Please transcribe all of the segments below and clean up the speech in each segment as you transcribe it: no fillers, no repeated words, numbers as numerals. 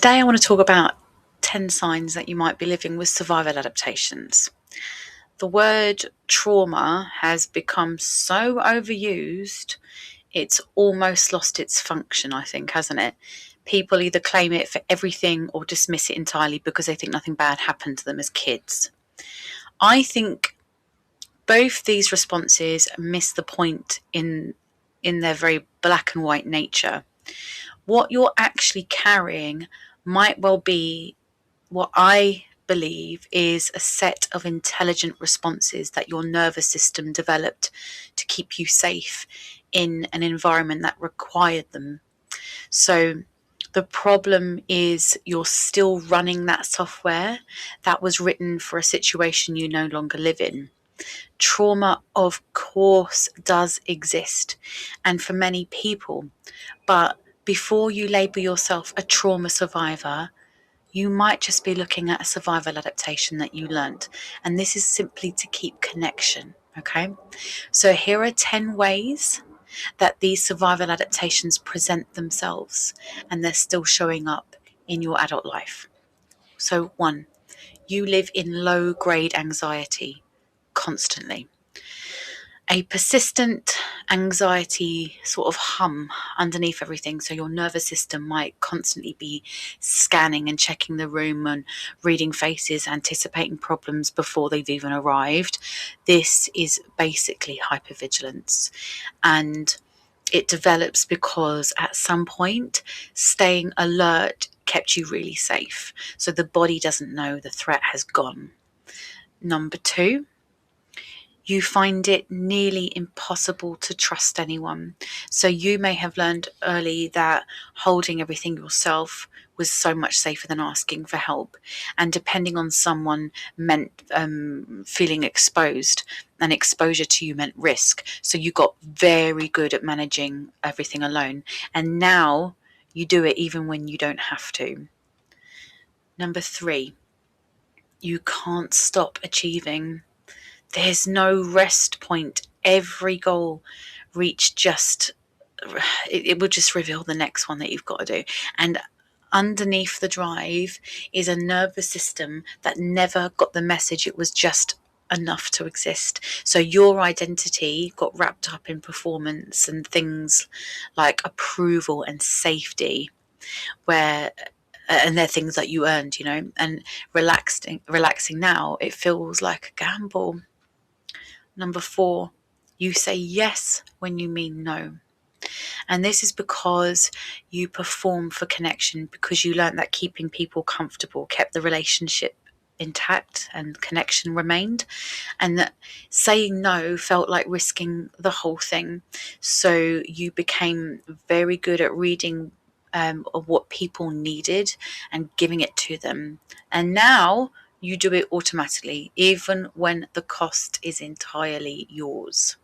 Today I want to talk about 10 signs that you might be living with survival adaptations. The word trauma has become so overused, it's almost lost its function, I think, hasn't it? People either claim it for everything or dismiss it entirely because they think nothing bad happened to them as kids. I think both these responses miss the point in their very black and white nature. What you're actually carrying might well be what I believe is a set of intelligent responses that your nervous system developed to keep you safe in an environment that required them. So the problem is you're still running that software that was written for a situation you no longer live in. Trauma, of course, does exist, and for many people, but before you label yourself a trauma survivor, you might just be looking at a survival adaptation that you learnt, and this is simply to keep connection. Okay, so here are 10 ways that these survival adaptations present themselves, and they're still showing up in your adult life. So 1, you live in low grade anxiety constantly. A persistent anxiety sort of hum underneath everything. So your nervous system might constantly be scanning and checking the room and reading faces, anticipating problems before they've even arrived. This is basically hypervigilance, and it develops because at some point staying alert kept you really safe. So the body doesn't know the threat has gone. Number 2, you find it nearly impossible to trust anyone. So you may have learned early that holding everything yourself was so much safer than asking for help. And depending on someone meant feeling exposed, and exposure to you meant risk. So you got very good at managing everything alone. And now you do it even when you don't have to. Number 3, you can't stop achieving. There's no rest point. Every goal reached it will just reveal the next one that you've got to do. And underneath the drive is a nervous system that never got the message it was just enough to exist. So your identity got wrapped up in performance and things like approval and safety, and they're things that you earned, and relaxing now, it feels like a gamble. Number 4, you say yes when you mean no. And this is because you perform for connection, because you learned that keeping people comfortable kept the relationship intact and connection remained, and that saying no felt like risking the whole thing. So you became very good at reading of what people needed and giving it to them. And now you do it automatically, even when the cost is entirely yours.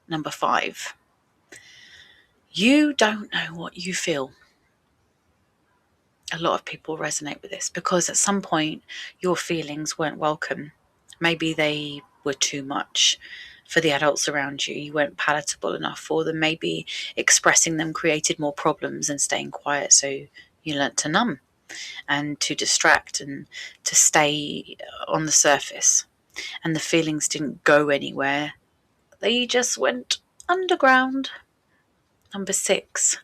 Number 5, you don't know what you feel. A lot of people resonate with this because at some point your feelings weren't welcome. Maybe they were too much for the adults around you. You weren't palatable enough for them. Maybe expressing them created more problems than staying quiet. So you learnt to numb and to distract and to stay on the surface. And the feelings didn't go anywhere. They just went underground. Number 6,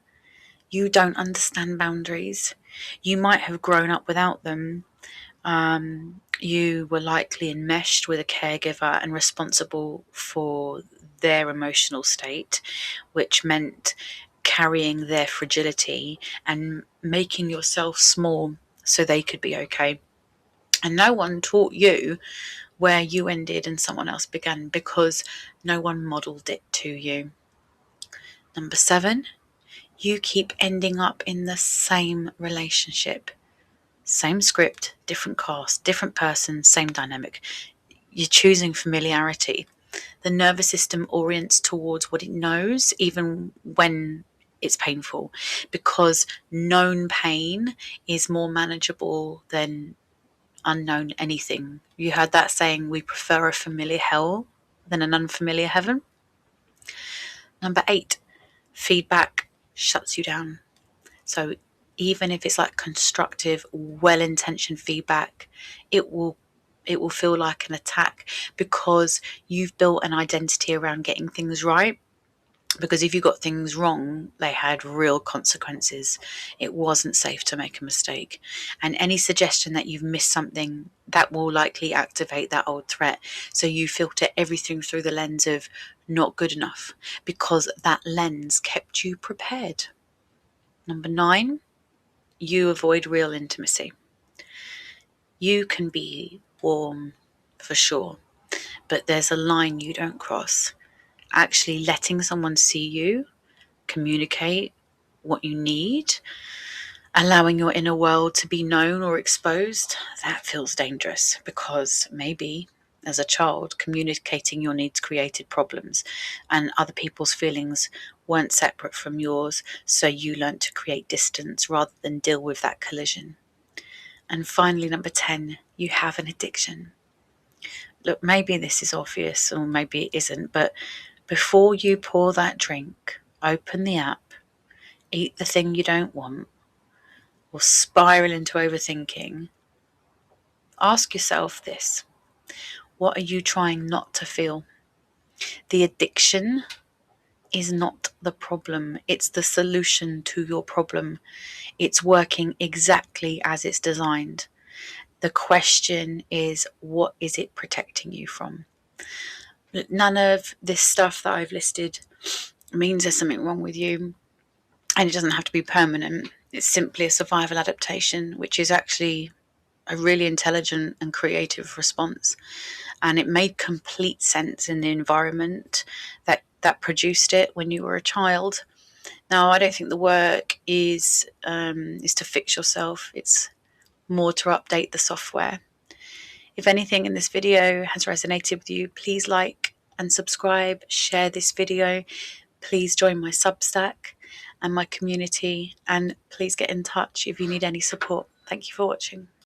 you don't understand boundaries. You might have grown up without them. You were likely enmeshed with a caregiver and responsible for their emotional state, which meant carrying their fragility and making yourself small so they could be okay. And no one taught you where you ended and someone else began because no one modeled it to you. Number 7, you keep ending up in the same relationship. Same script, different cast, different person, same dynamic. You're choosing familiarity. The nervous system orients towards what it knows, even when it's painful, because known pain is more manageable than unknown anything. You heard that saying, we prefer a familiar hell than an unfamiliar heaven. Number 8, feedback shuts you down. So even if it's like constructive, well-intentioned feedback, it will feel like an attack, because you've built an identity around getting things right. Because if you got things wrong, they had real consequences. It wasn't safe to make a mistake. And any suggestion that you've missed something, that will likely activate that old threat. So you filter everything through the lens of not good enough, because that lens kept you prepared. Number 9, you avoid real intimacy. You can be warm for sure, but there's a line you don't cross. Actually letting someone see you, communicate what you need, allowing your inner world to be known or exposed, that feels dangerous, because maybe as a child, communicating your needs created problems, and other people's feelings weren't separate from yours, so you learnt to create distance rather than deal with that collision. And finally, number 10, you have an addiction. Look, maybe this is obvious or maybe it isn't, but before you pour that drink, open the app, eat the thing you don't want, or spiral into overthinking, ask yourself this: what are you trying not to feel? The addiction is not the problem, it's the solution to your problem. It's working exactly as it's designed. The question is, what is it protecting you from? None of this stuff that I've listed means there's something wrong with you, and it doesn't have to be permanent. It's simply a survival adaptation, which is actually a really intelligent and creative response. And it made complete sense in the environment that produced it when you were a child. Now, I don't think the work is to fix yourself. It's more to update the software. If anything in this video has resonated with you, please like and subscribe, share this video. Please join my Substack and my community, and please get in touch if you need any support. Thank you for watching.